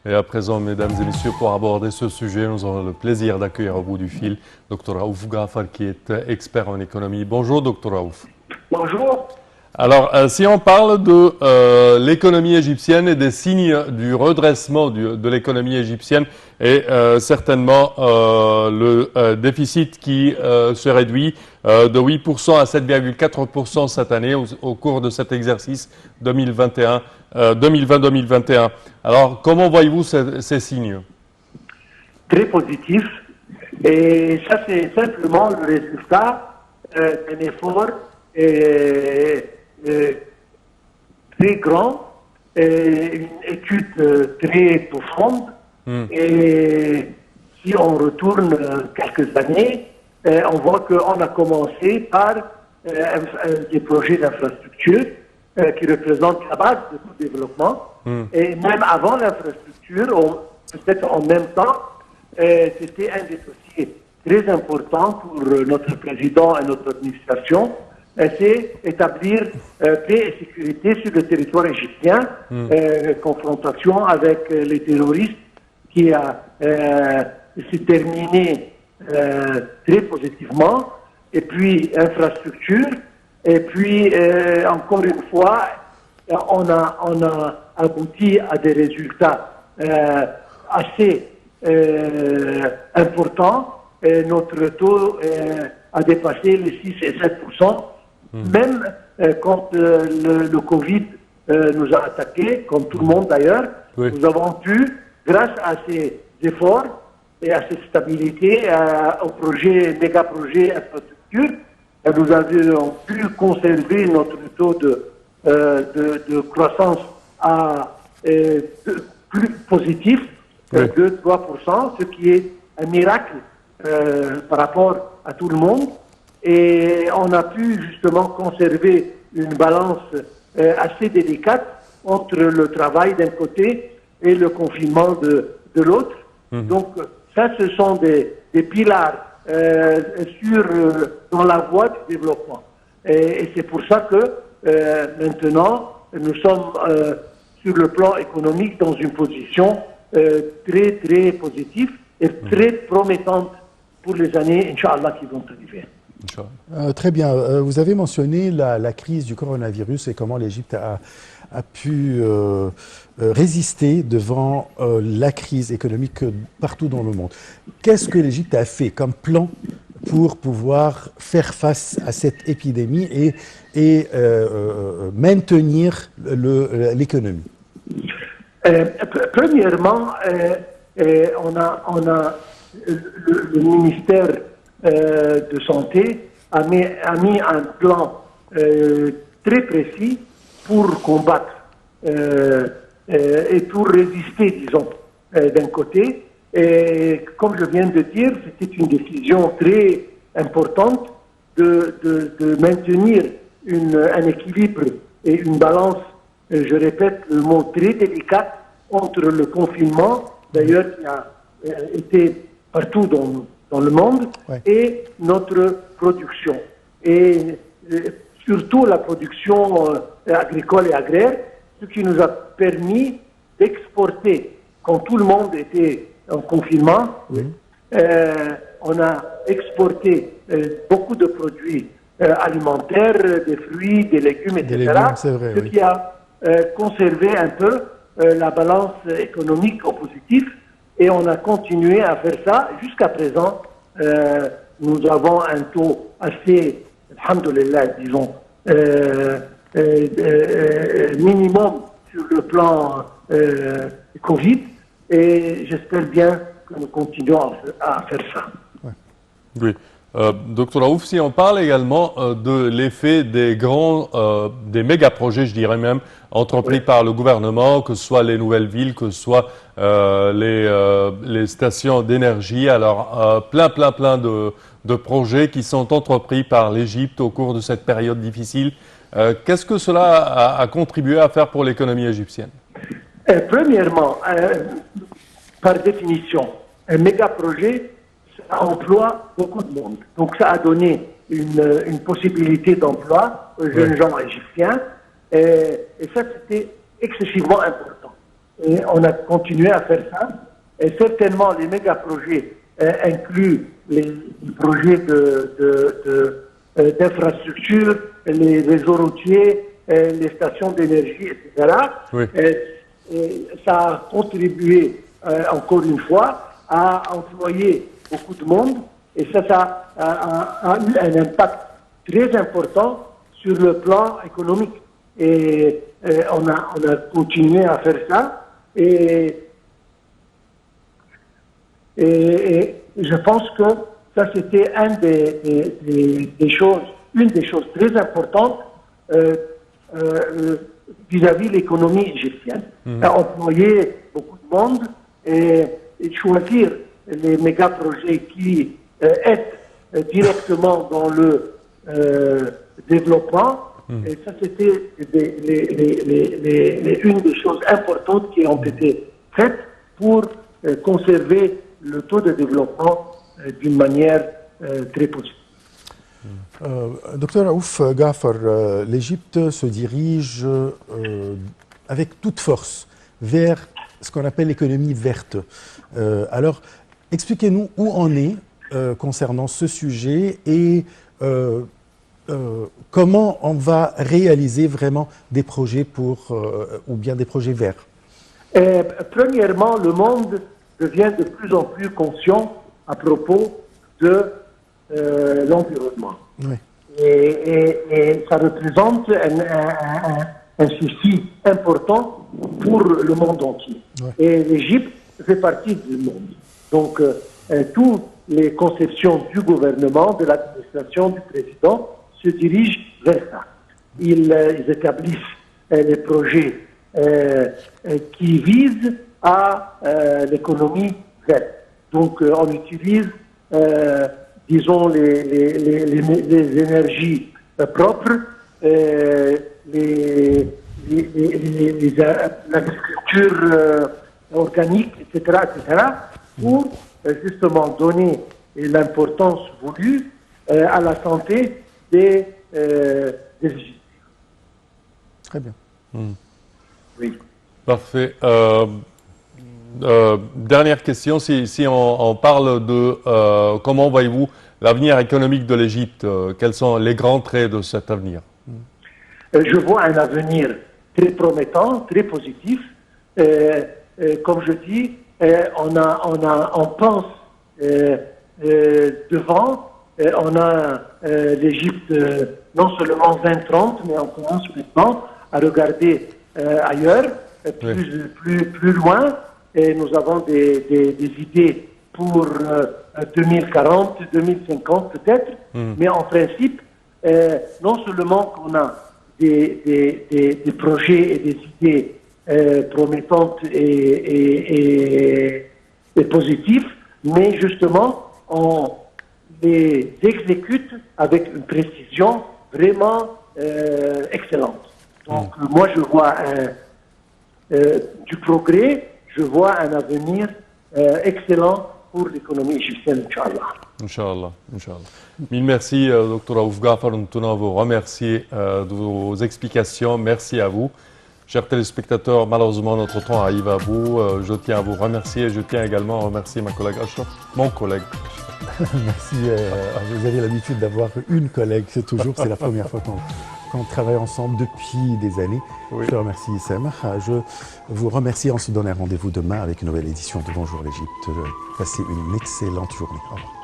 Et à présent, mesdames et messieurs, pour aborder ce sujet, nous avons le plaisir d'accueillir au bout du fil Dr Raouf Ghafar, qui est expert en économie. Bonjour, Dr Raouf. Bonjour. Alors, si on parle de l'économie égyptienne et des signes du redressement de l'économie égyptienne, et certainement le déficit qui se réduit de 8% à 7,4% cette année au cours de cet exercice 2020-2021. Alors, comment voyez-vous ces signes? Très positif. Et ça, c'est simplement le résultat d'un effort très grand, une étude très profonde. Et si on retourne quelques années, on voit qu'on a commencé par des projets d'infrastructure qui représentent la base de tout développement. Et même avant l'infrastructure, peut-être en même temps, c'était un des dossiers très importants pour notre président et notre administration. C'est établir paix et sécurité sur le territoire égyptien, confrontation avec les terroristes qui s'est terminé très positivement, et puis infrastructure, et puis encore une fois, on a abouti à des résultats assez importants. Et notre taux a dépassé les 6 et 7%. Même quand le Covid nous a attaqués, comme tout le monde d'ailleurs, nous avons pu, grâce à ces efforts et à cette stabilité, aux projets, méga-projets, infrastructures, nous avons pu conserver notre taux de croissance à plus positif, de 3%, ce qui est un miracle par rapport à tout le monde. Et on a pu justement conserver une balance assez délicate entre le travail d'un côté et le confinement de l'autre. Donc ça, ce sont des pilars dans la voie du développement. Et c'est pour ça que maintenant, nous sommes sur le plan économique dans une position très, très positive et très promettante pour les années, Inch'Allah, qui vont arriver. Très bien. Vous avez mentionné la crise du coronavirus et comment l'Égypte a pu résister devant la crise économique partout dans le monde. Qu'est-ce que l'Égypte a fait comme plan pour pouvoir faire face à cette épidémie et maintenir l'économie? Premièrement, on a le ministère de Santé a mis un plan très précis pour combattre et pour résister, disons, d'un côté. Et comme je viens de dire, c'était une décision très importante de maintenir un équilibre et une balance, je répète le mot très délicat, entre le confinement, d'ailleurs qui a été partout dans le monde, et notre production. Et surtout la production agricole et agraire, ce qui nous a permis d'exporter, quand tout le monde était en confinement, on a exporté beaucoup de produits alimentaires, des fruits, des légumes, etc. Ce qui a conservé un peu la balance économique au positif. Et on a continué à faire ça. Jusqu'à présent, nous avons un taux assez, alhamdoulilah, disons, minimum sur le plan Covid. Et j'espère bien que nous continuons à faire ça. Oui. Docteur Raouf, si on parle également de l'effet des des méga-projets, je dirais même, entrepris par le gouvernement, que ce soit les nouvelles villes, que ce soit les stations d'énergie, alors plein de projets qui sont entrepris par l'Égypte au cours de cette période difficile. Qu'est-ce que cela a contribué à faire pour l'économie égyptienne? Premièrement, par définition, un méga-projet emploie beaucoup de monde. Donc ça a donné une possibilité d'emploi aux jeunes gens égyptiens. Et ça, c'était excessivement important. et on a continué à faire ça. Et certainement, les méga-projets incluent les projets d'infrastructure, les réseaux routiers, les stations d'énergie, etc. Oui. Et ça a contribué, encore une fois, à employer beaucoup de monde. Et ça a eu un impact très important sur le plan économique. Et on a continué à faire ça. Et je pense que ça, c'était une des choses très importantes vis-à-vis de l'économie égyptienne. Employer beaucoup de monde et choisir les méga-projets qui aident directement dans le développement. Et ça, c'était une des choses importantes qui ont été faites pour conserver le taux de développement d'une manière très positive. Docteur Raouf Ghaffar, l'Égypte se dirige avec toute force vers ce qu'on appelle l'économie verte. Alors, expliquez-nous où on est concernant ce sujet et comment on va réaliser vraiment des projets ou bien des projets verts. Premièrement, le monde devient de plus en plus conscient à propos de l'environnement. Oui. Et ça représente un souci important pour le monde entier. Oui. Et l'Égypte fait partie du monde. Donc, toutes les conceptions du gouvernement, de l'administration, du président se dirigent vers ça. Ils établissent les projets qui visent à l'économie verte. Donc, on utilise, disons, les énergies propres, l'agriculture organique, etc., pour justement donner l'importance voulue à la santé des Égyptiens. Très bien. Oui. Parfait. Dernière question, si on parle de comment voyez-vous l'avenir économique de l'Égypte, quels sont les grands traits de cet avenir? Je vois un avenir très promettant, très positif. Comme je dis, on pense devant. On a l'Égypte non seulement 2030, mais on commence maintenant à regarder ailleurs, plus loin. Et nous avons des idées pour 2040, 2050 peut-être. Mais en principe, non seulement qu'on a des projets et des idées promettantes et positives, mais justement, on les exécute avec une précision vraiment excellente. Donc, moi, je vois du progrès, je vois un avenir excellent pour l'économie égyptienne, Inch'Allah. Inch'Allah, Inch'Allah. Mille merci, Dr Raouf Ghaffar. Nous tenons à vous remercier de vos explications. Merci à vous. Chers téléspectateurs, malheureusement, notre temps arrive à bout. Je tiens à vous remercier. Je tiens également à remercier ma collègue Ashraf, mon collègue. Merci. Vous avez l'habitude d'avoir une collègue, c'est la première fois qu'on travaille ensemble depuis des années. Oui. Je te remercie, Issem. Je vous remercie. On se donne un rendez-vous demain avec une nouvelle édition de Bonjour l'Égypte. Passez une excellente journée. Au revoir.